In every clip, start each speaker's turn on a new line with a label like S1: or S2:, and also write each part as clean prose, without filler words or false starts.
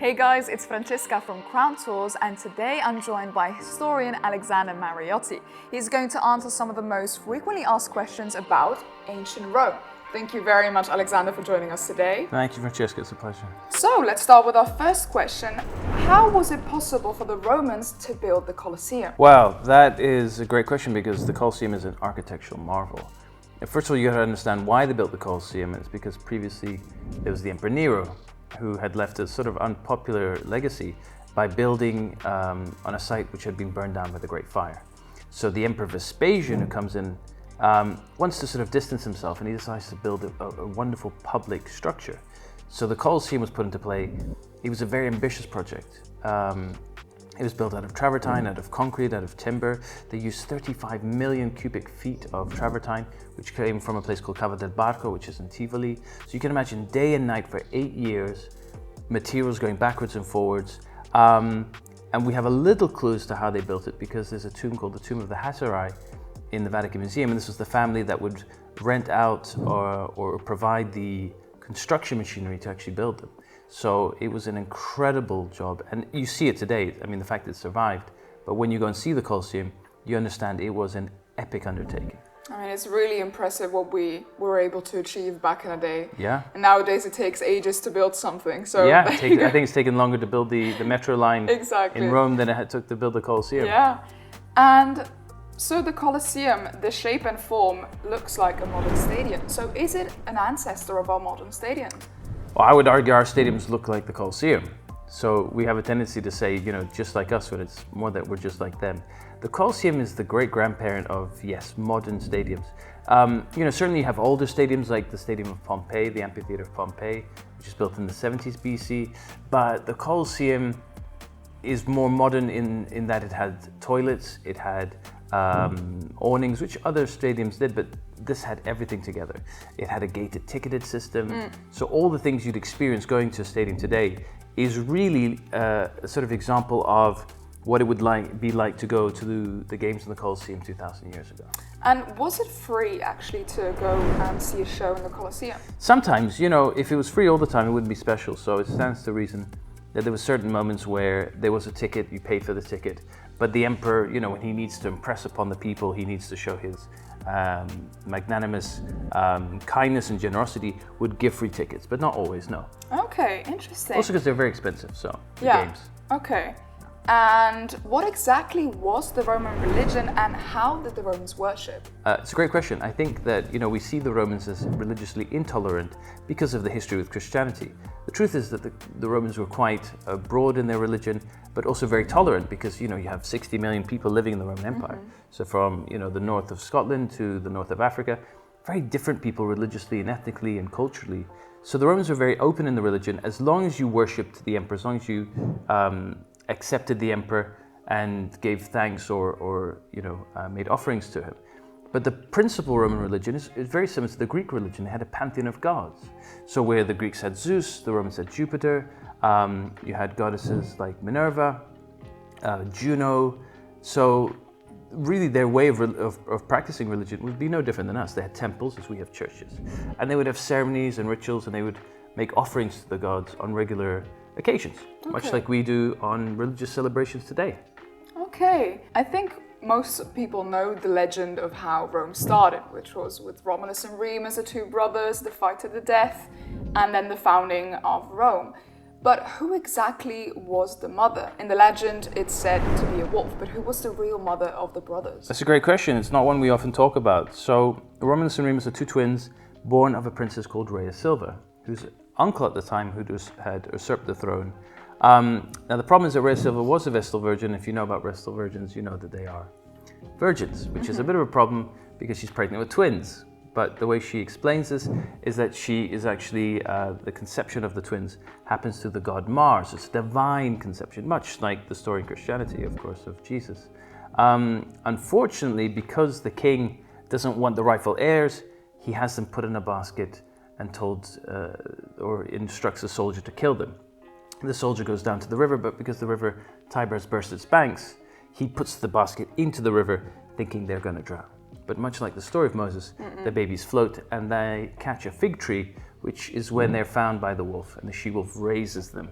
S1: Hey guys, it's Francesca from Crown Tours, and today I'm joined by historian Alexander Mariotti. He's going to answer some of the most frequently asked questions about ancient Rome. Thank you very much, Alexander, for joining us today.
S2: Thank you, Francesca. It's a pleasure.
S1: So let's start with our first question. How was it possible for the Romans to build the Colosseum?
S2: Well, that is a great question because the Colosseum is an architectural marvel. First of all, you got to understand why they built the Colosseum. It's because previously there was the Emperor Nero, who had left a sort of unpopular legacy by building on a site which had been burned down by the Great Fire. So the Emperor Vespasian, who comes in, wants to sort of distance himself, and he decides to build a wonderful public structure. So the Colosseum was put into play. It was a very ambitious project. It was built out of travertine, out of concrete, out of timber. They used 35 million cubic feet of travertine, which came from a place called Cava del Barco, which is in Tivoli. So you can imagine day and night for 8 years, materials going backwards and forwards. And we have a little clue as to how they built it because there's a tomb called the Tomb of the Hattori in the Vatican Museum. And this was the family that would rent out or provide the construction machinery to actually build them. So it was an incredible job, and you see it today. I mean, the fact that it survived, but when you go and see the Colosseum, you understand it was an epic undertaking.
S1: I mean, it's really impressive what we were able to achieve back in the day.
S2: Yeah.
S1: And nowadays it takes ages to build something. So
S2: yeah, I think it's taken longer to build the metro line
S1: exactly.
S2: in Rome than it took to build the Colosseum.
S1: Yeah, and so the Colosseum, the shape and form looks like a modern stadium. So is it an ancestor of our modern stadiums?
S2: Well, I would argue our stadiums look like the Colosseum. So we have a tendency to say, just like us, when it's more that we're just like them. The Colosseum is the great-grandparent of, yes, modern stadiums. Certainly you have older stadiums like the Stadium of Pompeii, the Amphitheater of Pompeii, which is built in the 70s BC. But the Colosseum is more modern in that it had toilets, it had awnings, which other stadiums did, but this had everything together. It had a gated ticketed system. So all the things you'd experience going to a stadium today is really a sort of example of what it would be like to go to the games in the Colosseum 2,000 years ago.
S1: And was it free actually to go and see a show in the Colosseum?
S2: Sometimes, if it was free all the time, it wouldn't be special. So it stands to reason that there were certain moments where there was a ticket, you paid for the ticket, but the emperor, when he needs to impress upon the people, he needs to show his magnanimous kindness and generosity, would give free tickets, but not always, no.
S1: Okay, interesting.
S2: Also because they're very expensive, so the games.
S1: Okay. And what exactly was the Roman religion and how did the Romans worship?
S2: It's a great question. I think that, we see the Romans as religiously intolerant because of the history with Christianity. The truth is that the Romans were quite broad in their religion, but also very tolerant because, you have 60 million people living in the Roman Empire. So from, the north of Scotland to the north of Africa, very different people religiously and ethnically and culturally. So the Romans were very open in the religion as long as you worshipped the emperor, as long as you accepted the emperor and gave thanks or made offerings to him. But the principal Roman religion is very similar to the Greek religion. They had a pantheon of gods. So where the Greeks had Zeus, the Romans had Jupiter. You had goddesses like Minerva, Juno. So really their way of practicing religion would be no different than us. They had temples as we have churches. And they would have ceremonies and rituals, and they would make offerings to the gods on regular occasions, much like we do on religious celebrations today.
S1: Okay, I think most people know the legend of how Rome started, which was with Romulus and Remus, the two brothers, the fight to the death, and then the founding of Rome. But who exactly was the mother? In the legend, it's said to be a wolf, but who was the real mother of the brothers?
S2: That's a great question. It's not one we often talk about. So Romulus and Remus are two twins born of a princess called Rhea Silva, whose uncle at the time had usurped the throne. Now the problem is that Rhea Silva was a Vestal Virgin. If you know about Vestal Virgins, you know that they are virgins, which is a bit of a problem because she's pregnant with twins. But the way she explains this is that she is actually, the conception of the twins happens through the god Mars. It's a divine conception, much like the story in Christianity, of course, of Jesus. Unfortunately, because the king doesn't want the rightful heirs, he has them put in a basket and or instructs a soldier to kill them. The soldier goes down to the river, but because the river Tiber has burst its banks, he puts the basket into the river thinking they're going to drown. But much like the story of Moses, the babies float and they catch a fig tree, which is when they're found by the wolf, and the she-wolf raises them.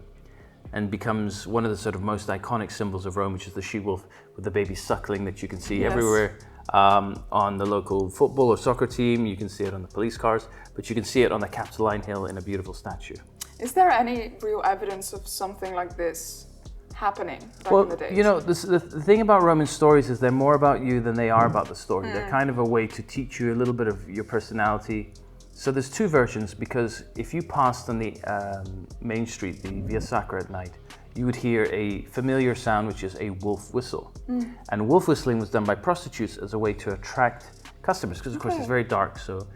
S2: and becomes one of the sort of most iconic symbols of Rome, which is the she-wolf with the baby suckling that you can see everywhere on the local football or soccer team. You can see it on the police cars, but you can see it on the Capitoline Hill in a beautiful statue.
S1: Is there any real evidence of something like this happening back in the days?
S2: You know, the thing about Roman stories is they're more about you than they are about the story. They're kind of a way to teach you a little bit of your personality. So there's two versions, because if you passed on the main street, the Via Sacra at night, you would hear a familiar sound, which is a wolf whistle. And wolf whistling was done by prostitutes as a way to attract customers, because of course it's very dark. So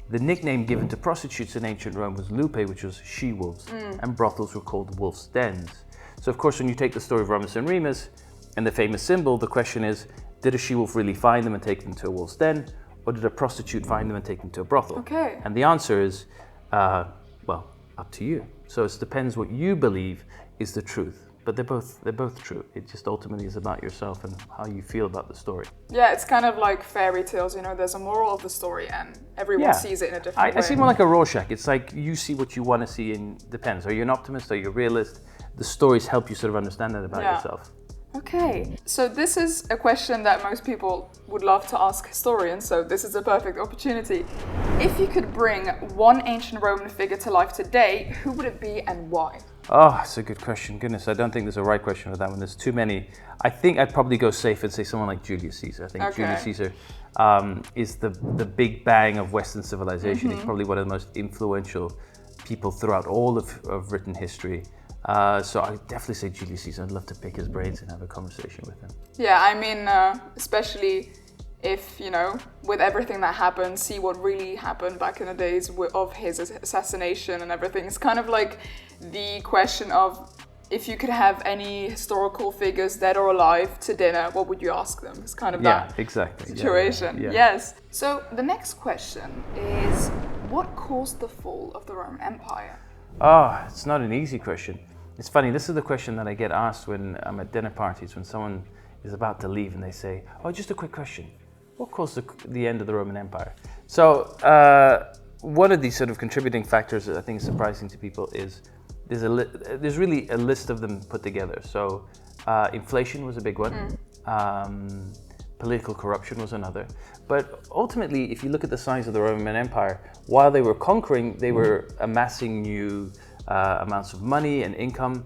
S2: the nickname given to prostitutes in ancient Rome was lupe, which was she-wolves, and brothels were called wolf's dens. So of course, when you take the story of Romulus and Remus and the famous symbol, the question is, did a she-wolf really find them and take them to a wolf's den? Or did a prostitute find them and take them to a brothel?
S1: Okay.
S2: And the answer is, well, up to you. So it depends what you believe is the truth. But they're both true. It just ultimately is about yourself and how you feel about the story.
S1: Yeah, it's kind of like fairy tales, you know, there's a moral of the story and everyone sees it in a different way.
S2: I see more like a Rorschach. It's like you see what you want to see, and depends. Are you an optimist? Are you a realist? The stories help you sort of understand that about yourself.
S1: Okay, so this is a question that most people would love to ask historians, so this is a perfect opportunity. If you could bring one ancient Roman figure to life today, who would it be and why?
S2: Oh, that's a good question. Goodness, I don't think there's a right question for that one. There's too many. I think I'd probably go safe and say someone like Julius Caesar. I think Julius Caesar is the big bang of Western civilization. He's probably one of the most influential people throughout all of written history. So I would definitely say Julius Caesar. I'd love to pick his brains and have a conversation with him.
S1: Yeah, I mean, especially if, you know, with everything that happened, see what really happened back in the days of his assassination and everything. It's kind of like the question of, if you could have any historical figures, dead or alive, to dinner, what would you ask them? It's kind of that situation.
S2: Yeah.
S1: Yes. So the next question is, what caused the fall of the Roman Empire?
S2: Oh, it's not an easy question. It's funny, this is the question that I get asked when I'm at dinner parties, when someone is about to leave and they say, oh, just a quick question. What caused the end of the Roman Empire? So one of these sort of contributing factors that I think is surprising to people is there's really a list of them put together. So inflation was a big one. Political corruption was another. But ultimately, if you look at the size of the Roman Empire, while they were conquering, they were amassing new amounts of money and income.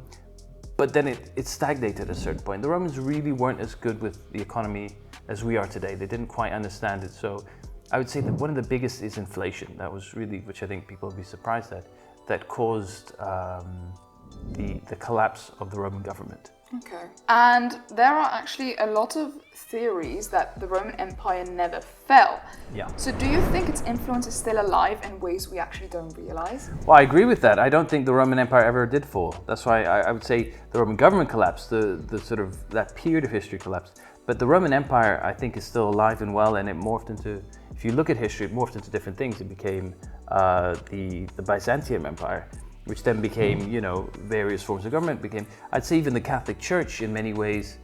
S2: But then it stagnated at a certain point. The Romans really weren't as good with the economy as we are today. They didn't quite understand it. So I would say that one of the biggest is inflation. That was really, which I think people would be surprised at, that caused the collapse of the Roman government.
S1: Okay. And there are actually a lot of theories that the Roman Empire never fell.
S2: Yeah.
S1: So do you think its influence is still alive in ways we actually don't realize?
S2: Well, I agree with that. I don't think the Roman Empire ever did fall. That's why I would say the Roman government collapsed, the sort of that period of history collapsed. But the Roman Empire, I think, is still alive and well, and it morphed into, if you look at history, it morphed into different things. It became the Byzantium Empire, which then became, you know, various forms of government became. I'd say even the Catholic Church, in many ways,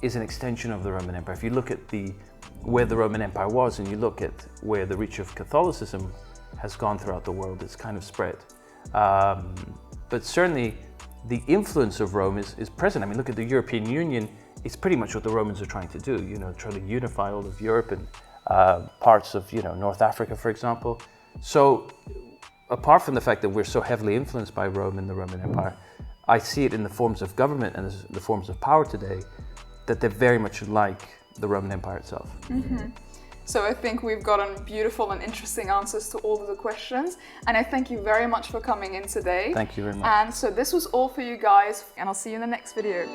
S2: is an extension of the Roman Empire. If you look at where the Roman Empire was, and you look at where the reach of Catholicism has gone throughout the world, it's kind of spread. But certainly, the influence of Rome is present. I mean, look at the European Union. It's pretty much what the Romans are trying to do, you know, try to unify all of Europe and parts of, you know, North Africa, for example. So apart from the fact that we're so heavily influenced by Rome and the Roman Empire, I see it in the forms of government and the forms of power today, that they're very much like the Roman Empire itself. Mm-hmm.
S1: So I think we've gotten beautiful and interesting answers to all of the questions. And I thank you very much for coming in today.
S2: Thank you very much.
S1: And so this was all for you guys, and I'll see you in the next video.